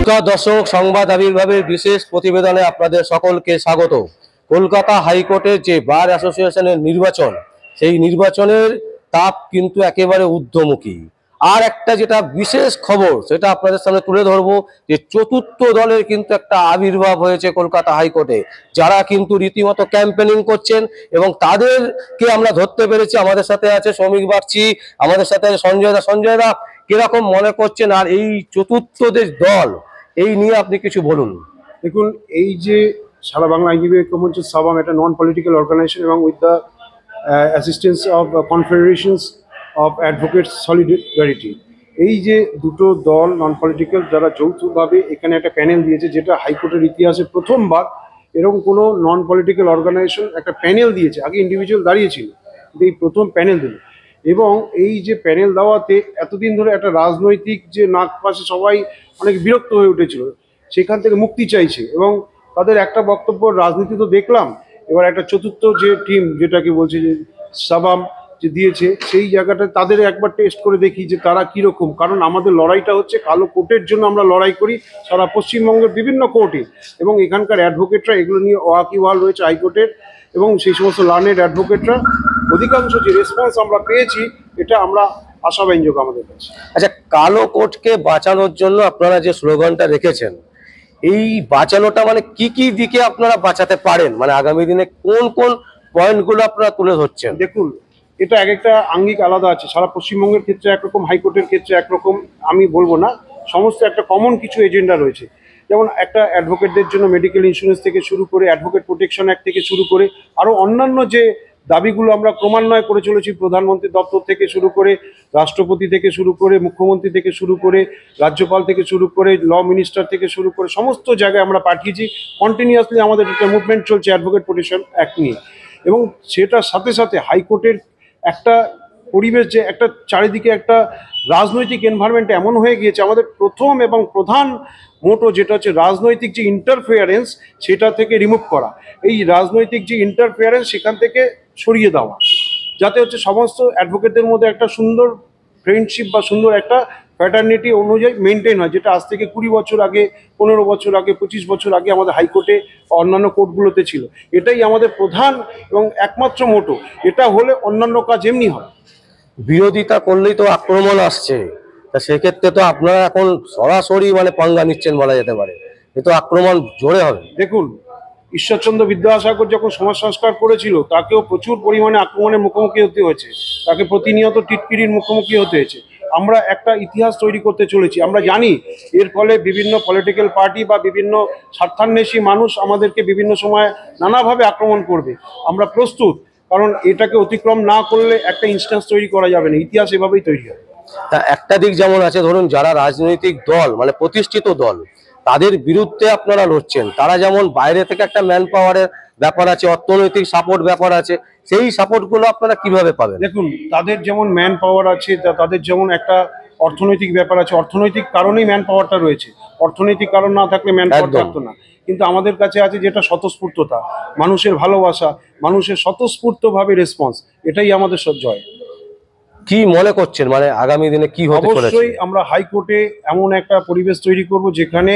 নমস্কার দর্শক, সংবাদ আবির্ভাবের বিশেষ প্রতিবেদনে আপনাদের সকলকে স্বাগত। কলকাতা হাইকোর্টের যে বার অ্যাসোসিয়েশনের নির্বাচন, সেই নির্বাচনের তাপ কিন্তু একেবারে ঊর্ধ্বমুখী। আর একটা যেটা বিশেষ খবর সেটা আপনাদের সামনে তুলে ধরবো, যে চতুর্থ দলের কিন্তু একটা আবির্ভাব হয়েছে কলকাতা হাইকোর্টে, যারা কিন্তু রীতিমতো ক্যাম্পেনিং করছেন এবং তাদেরকে আমরা ধরতে পেরেছি। আমাদের সাথে আছে শ্রমিক বাগচি, আমাদের সাথে আছে সঞ্জয় দা। কিরকম মনে করছেন আর এই চতুর্থ দল, এই নিয়ে আপনি কিছু বলুন। দেখুন, এই যে সারা বাংলা আইনজীবী ঐক্যমঞ্চ সাবাম একটা নন পলিটিক্যাল অর্গানাইজেশন এবং with the assistance of Confederations of advocates solidarity, এই যে দুটো দল নন পলিটিক্যাল যারা যৌথভাবে এখানে একটা প্যানেল দিয়েছে, যেটা হাইকোর্টের ইতিহাসে প্রথমবার এরকম কোনো নন পলিটিক্যাল অর্গানাইজেশন একটা প্যানেল দিয়েছে। আগে ইন্ডিভিজুয়াল দাঁড়িয়েছিল, কিন্তু এই প্রথম প্যানেল দিল। এবং এই যে প্যানেল দেওয়াতে এতদিন ধরে একটা রাজনৈতিক যে নাক পাশে সবাই অনেক বিরক্ত হয়ে উঠেছিল, সেখান থেকে মুক্তি চাইছে। এবং তাদের একটা বক্তব্য, রাজনীতি তো দেখলাম, এবার একটা চতুর্থ যে টিম যেটাকে বলছে যে সাবাম যে দিয়েছে, সেই জায়গাটা তাদের একবার টেস্ট করে দেখি যে তারা কীরকম। কারণ আমাদের লড়াইটা হচ্ছে কালো কোর্টের জন্য, আমরা লড়াই করি সারা পশ্চিমবঙ্গের বিভিন্ন কোর্টে, এবং এখানকার অ্যাডভোকেটরা এগুলো নিয়ে ওয়াকিবহাল রয়েছে হাইকোর্টের, এবং সেই সমস্ত লার্নেড অ্যাডভোকেটরা অধিকাংশ যে রেসপন্স আমরা পেয়েছি, এটা আমরা আশাব্যঞ্জক আমাদের কাছে। আচ্ছা, কালো কোর্টকে বাঁচানোর জন্য আপনারা যে স্লোগানটা রেখেছেন, এই বাঁচানোটা মানে কি কি দিকে আপনারা বাঁচাতে পারেন, মানে আগামী দিনে কোন কোন পয়েন্টগুলো আপনারা তুলে ধরছেন? দেখুন, এটা এক একটা আঙ্গিক আলাদা আছে। সারা পশ্চিমবঙ্গের ক্ষেত্রে একরকম, হাইকোর্টের ক্ষেত্রে একরকম, আমি বলবো না। সমস্ত একটা কমন কিছু এজেন্ডা রয়েছে। যেমন একটা অ্যাডভোকেটদের জন্য মেডিকেল ইন্স্যুরেন্স থেকে শুরু করে, অ্যাডভোকেট প্রোটেকশন অ্যাক্ট থেকে শুরু করে, আরও অন্যান্য যে দাবিগুলো আমরা ক্রমান্বয়ে করে চলেছি, প্রধানমন্ত্রীর দপ্তর থেকে শুরু করে, রাষ্ট্রপতি থেকে শুরু করে, মুখ্যমন্ত্রী থেকে শুরু করে, রাজ্যপাল থেকে শুরু করে, ল মিনিস্টার থেকে শুরু করে, সমস্ত জায়গায় আমরা পাঠিয়েছি। কন্টিনিউয়াসলি আমাদের একটা মুভমেন্ট চলছে অ্যাডভোকেট প্রোটেকশন অ্যাক্ট নিয়ে। এবং সেটার সাথে সাথে হাইকোর্টের একটা পরিবেশ, যে একটা চারিদিকে একটা রাজনৈতিক এনভায়রনমেন্ট এমন হয়ে গিয়েছে, আমাদের প্রথম এবং প্রধান মোটো যেটা হচ্ছে রাজনৈতিক যে ইন্টারফেয়ারেন্স, সেটা থেকে রিমুভ করা। এই রাজনৈতিক যে ইন্টারফেয়ারেন্স, সেখান থেকে সরিয়ে দেওয়া, যাতে হচ্ছে সমস্ত অ্যাডভোকেটদের মধ্যে একটা সুন্দর ফ্রেন্ডশিপ বা সুন্দর একটা প্যাটার্নিটি অনুযায়ী মেনটেন হয়, যেটা আজ থেকে 20 বছর আগে, 15 বছর আগে, 25 বছর আগে আমাদের হাইকোর্টে অন্যান্য কোর্টগুলোতে ছিল। এটাই আমাদের প্রধান এবং একমাত্র মোটো। এটা হলে অন্যান্য কাজ এমনি হয়। বিরোধিতা করলেই তো আক্রমণ আসছে, তা সেক্ষেত্রে তো আপনারা এখন সরাসরি মানে পাঙ্গা নিচ্ছেন বলা যেতে পারে, এ তো আক্রমণ জোরে হবে। দেখুন, ঈশ্বরচন্দ্র বিদ্যাসাগর যখন সমাজ সংস্কার করেছিল, তাকেও প্রচুর পরিমাণে আক্রমণের মুখোমুখি হতে হয়েছে, তাকে প্রতিনিয়ত টিটকিরির মুখোমুখি হতে হয়েছে। আমরা একটা ইতিহাস তৈরি করতে চলেছি। আমরা জানি এর ফলে বিভিন্ন পলিটিক্যাল পার্টি বা বিভিন্ন স্বার্থান্বেষী মানুষ আমাদেরকে বিভিন্ন সময় নানাভাবে আক্রমণ করবে। আমরা প্রস্তুত, কারণ এটাকে অতিক্রম না করলে একটা ইনস্ট্যান্স তৈরি করা যাবে না। ইতিহাস এভাবেই তৈরি হবে। তা একটা দিক যেমন আছে, ধরুন যারা রাজনৈতিক দল মানে প্রতিষ্ঠিত দল, তাদের বিরুদ্ধে আপনারা লড়ছেন, তারা যেমন বাইরে থেকে একটা ম্যান পাওয়ারের ব্যাপার আছে, অর্থনৈতিক সাপোর্ট ব্যাপার আছে, সেই সাপোর্টগুলো আপনারা কিভাবে পাবেন? দেখুন, তাদের যেমন ম্যান পাওয়ার আছে, তাদের যেমন একটা অর্থনৈতিক ব্যাপার আছে। অর্থনৈতিক কারণেই ম্যান পাওয়ারটা রয়েছে, অর্থনৈতিক কারণ না থাকলে ম্যান পাওয়ার থাকতো না। কিন্তু আমাদের কাছে আছে যেটা স্বতঃস্ফূর্ততা, মানুষের ভালোবাসা, মানুষের স্বতঃস্ফূর্তভাবে রেসপন্স। এটাই আমাদের জয়। কি মনে করছেন মানে আগামী দিনে কি হতে চলেছে? অবশ্যই আমরা হাইকোর্টে এমন একটা পরিবেশ তৈরি করব, যেখানে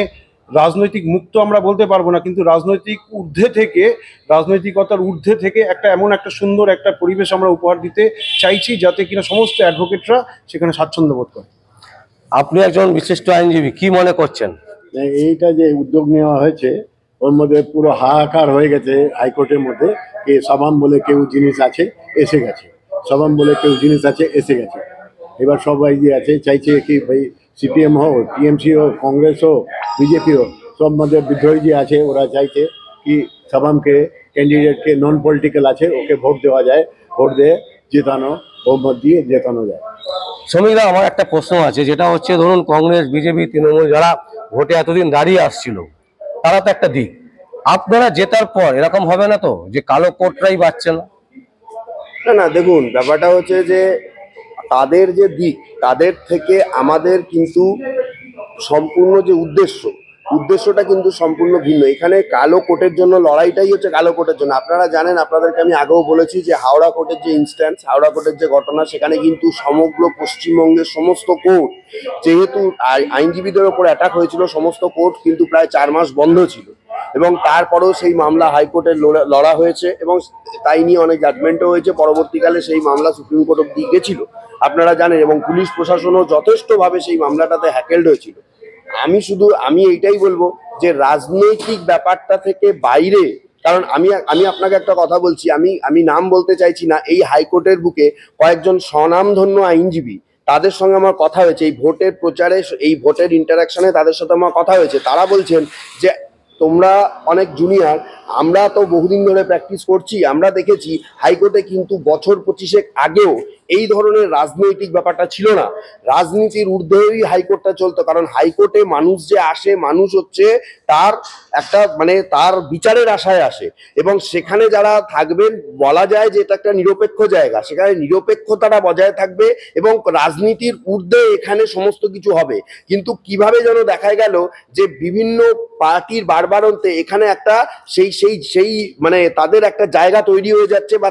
রাজনৈতিক মুক্ত আমরা বলতে পারবো না, কিন্তু রাজনৈতিকতার ঊর্ধ্বে থেকে একটা এমন একটা সুন্দর একটা পরিবেশ আমরা উপহার দিতে চাইছি, যাতে কিনা সমস্ত অ্যাডভোকেটরা সেখানে স্বাচ্ছন্দ্য বোধ করে। আপনি একজন বিশিষ্ট আইনজীবী, কি মনে করছেন? এইটা যে উদ্যোগ নেওয়া হয়েছে, ওর মধ্যে পুরো হাহাকার হয়ে গেছে হাইকোর্টের মধ্যে। কি সাবাম বলে কেউ জিনিস আছে, এসে গেছে। সাবাম বলে কেউ জিনিস আছে, এসে গেছে। এবার সবাই যে আছে চাইছে কি ভাই, সিপিএম হোক, টিএমসি হোক, কংগ্রেস হোক, বিজেপি হোক, সব মধ্যে বিদ্রোহী যে আছে, ওরা চাইছে কি সাবামকে, ক্যান্ডিডেটকে নন পলিটিক্যাল আছে, ওকে ভোট দেওয়া যায়, ভোট দিয়ে জেতানো, বহুমত দিয়ে জেতানো যায়। সমীরা, আমার একটা প্রশ্ন আছে, যেটা হচ্ছে ধরুন কংগ্রেস, বিজেপি, তৃণমূল যারা ভোটে এতদিন দাঁড়িয়ে আসছিল, তারা তো একটা দিক, আপনারা জেতার পর এরকম হবে না তো যে কালো কোর্টরাই বাঁচছে না? না না, দেখুন, ব্যাপারটা হচ্ছে যে তাদের যে দিক, তাদের থেকে আমাদের কিন্তু সম্পূর্ণ যে উদ্দেশ্য, উদ্দেশ্যটা কিন্তু সম্পূর্ণ ভিন্ন। এখানে কালো কোটের জন্য লড়াইটাই হচ্ছে কালো কোটের জন্য। আপনারা জানেন, আপনাদেরকে আমি আগেও বলেছি যে হাওড়া কোর্টের যে ইনস্ট্যান্স, হাওড়া কোর্টের যে ঘটনা, সেখানে কিন্তু সমগ্র পশ্চিমবঙ্গের সমস্ত কোর্ট, যেহেতু আইনজীবীদের ওপর অ্যাটাক হয়েছিল, সমস্ত কোর্ট কিন্তু প্রায় 4 মাস বন্ধ ছিল এবং তারপরেও সেই মামলা হাইকোর্টে লড়া হয়েছে এবং তাই নিয়ে অনেক জাজমেন্টও হয়েছে। পরবর্তীকালে সেই মামলা সুপ্রিম কোর্ট অব্দি গেছিল, আপনারা জানেন, এবং পুলিশ প্রশাসনও যথেষ্টভাবে সেই মামলাটাতে হ্যাকেলড হয়েছিল। আমি এইটাই বলবো যে রাজনৈতিক ব্যাপারটা থেকে বাইরে, কারণ আমি আপনাকে একটা কথা বলছি, আমি নাম বলতে চাইছি না, এই হাইকোর্টের বুকে কয়েকজন স্বনামধন্য আইনজীবী, তাদের সঙ্গে আমার কথা হয়েছে এই ভোটের প্রচারে, এই ভোটের ইন্টারাকশনে তাদের সাথে আমার কথা হয়েছে। তারা বলছেন যে তোমরা অনেক জুনিয়র, আমরা তো বহুদিন ধরে প্র্যাকটিস করছি, আমরা দেখেছি হাইকোর্টে কিন্তু বছর 25 আগেও এই ধরনের রাজনৈতিক ব্যাপারটা ছিল না। রাজনীতির ঊর্ধ্বেই হাইকোর্টটা চলতো, কারণ হাইকোর্টে মানুষ যে আসে, মানুষ হচ্ছে তার একটা তার বিচারের আশায় আসে এবং সেখানে যারা থাকবেন, বলা যায় যে এটা একটা নিরপেক্ষ জায়গা, সেখানে নিরপেক্ষতাটা বজায় থাকবে এবং রাজনীতির ঊর্ধ্বে এখানে সমস্ত কিছু হবে। কিন্তু কিভাবে যেন দেখা গেল যে বিভিন্ন পার্টির বারবারন্তে এখানে একটা সেই সেই সেই তাদের একটা জায়গা তৈরি হয়ে যাচ্ছে বা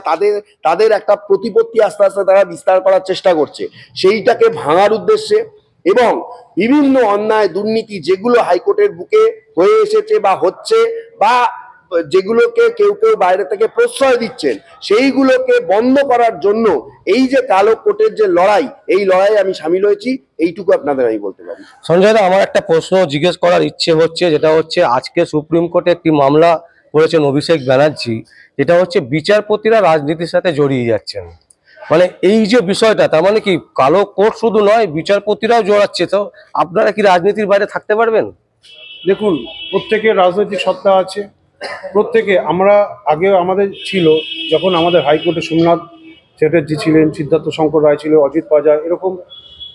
তাদের একটা প্রতিপত্তি আস্তে আস্তে তারা বিস্তার করার চেষ্টা করছে, সেইটাকে ভাঙার উদ্দেশ্যে। এবং বিভিন্ন অন্যায় দুর্নীতি যেগুলো হাইকোর্টের বুকে হয়ে এসেছে বা হচ্ছে, বা যেগুলোকে কেউ কেউ বাইরে থেকে প্রশ্রয় দিচ্ছেন, সেইগুলোকে বন্ধ করার জন্য এই যে কালো কোটের যে লড়াই, এই লড়াই আমি সামিল হয়েছি, এইটুকু আপনাদের আমি বলতে পারি। সঞ্জয় দা, আমার একটা প্রশ্ন জিজ্ঞেস করার ইচ্ছে হচ্ছে, যেটা হচ্ছে আজকে সুপ্রিম কোর্টে একটি মামলা করেছেন অভিষেক ব্যানার্জি, যেটা হচ্ছে বিচারপতিরা রাজনীতির সাথে জড়িয়ে যাচ্ছেন। এই যে বিষয়টা, তার মানে কি কালো কোর্ট শুধু নয়, বিচারপতিরাও জড়াচ্ছে, তো আপনারা কি রাজনীতির বাইরে থাকতে পারবেন? দেখুন, প্রত্যেকের রাজনৈতিক সত্তা আছে, প্রত্যেকে, আমরা আগেও আমাদের ছিল, যখন আমাদের হাইকোর্টে সোমনাথ চ্যাটার্জি ছিলেন, সিদ্ধার্থ শঙ্কর রায় ছিল, অজিত পাজা, এরকম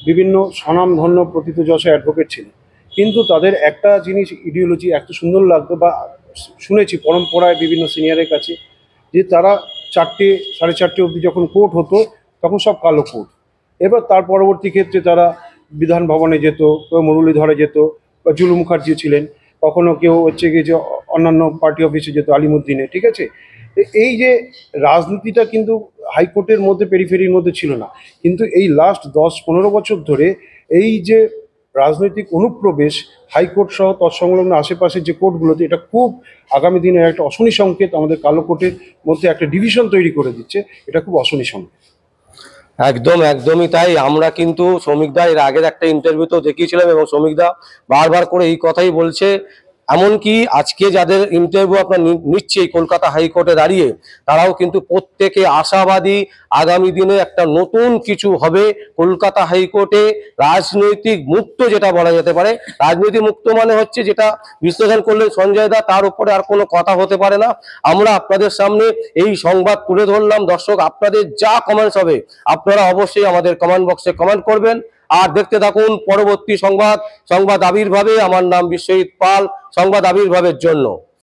বিভিন্ন স্বনামধন্য প্রথিতযশা অ্যাডভোকেট ছিলেন। কিন্তু তাদের একটা জিনিস ইডিওলজি এত সুন্দর লাগতো, বা শুনেছি পরম্পরায় বিভিন্ন সিনিয়রের কাছে, যে তারা 4টে 4:30 অবধি যখন কোর্ট হতো তখন সব কালো কোর্ট। এবার তার পরবর্তী ক্ষেত্রে তারা বিধান ভবনে যেত, কেউ মুরলীধরে যেত, বা জুলু মুখার্জি ছিলেন, কখনো কেউ হচ্ছে গিয়ে যে অন্যান্য পার্টি অফিসে যেত, আলিমুদ্দিনে, ঠিক আছে। এই যে রাজনীতিটা কিন্তু হাইকোর্টের মধ্যে পেরিফেরির মধ্যে ছিল না, কিন্তু এই লাস্ট 10-15 বছর ধরে এই যে রাজনৈতিক অনুপ্রবেশ হাইকোর্ট সহ তৎসংলগ্ন আশেপাশের যে কোর্টগুলোতে, এটা খুব আগামী দিনের একটা অশনি সংকেত, আমাদের কালো কোর্টের মধ্যে একটা ডিভিশন তৈরি করে দিচ্ছে, এটা খুব অশনি সংকেত। একদমই তাই। আমরা কিন্তু শ্রমিক দা এর আগের একটা ইন্টারভিউতেও দেখিয়েছিলাম এবং শ্রমিক দা বারবার করে এই কথাই বলছে, এমনকি আজকে যাদের ইন্টারভিউ আপনার নিচ্ছে এই কলকাতা হাইকোর্টে দাঁড়িয়ে, তারাও কিন্তু প্রত্যেকে আশাবাদী আগামী দিনে একটা নতুন কিছু হবে কলকাতা হাইকোর্টে। রাজনৈতিক মুক্ত যেটা বলা যেতে পারে, রাজনৈতিক মুক্ত মানে হচ্ছে, যেটা বিশ্লেষণ করলেন সঞ্জয় দা, তার উপরে আর কোনো কথা হতে পারে না। আমরা আপনাদের সামনে এই সংবাদ তুলে ধরলাম। দর্শক, আপনাদের যা কমেন্টস হবে আপনারা অবশ্যই আমাদের কমেন্ট বক্সে কমেন্ট করবেন, আর দেখতে থাকুন পরবর্তী সংবাদ আবির্ভাবে। আমার নাম বিশ্বজিৎ পাল, সংবাদ আবির্ভাবের জন্য।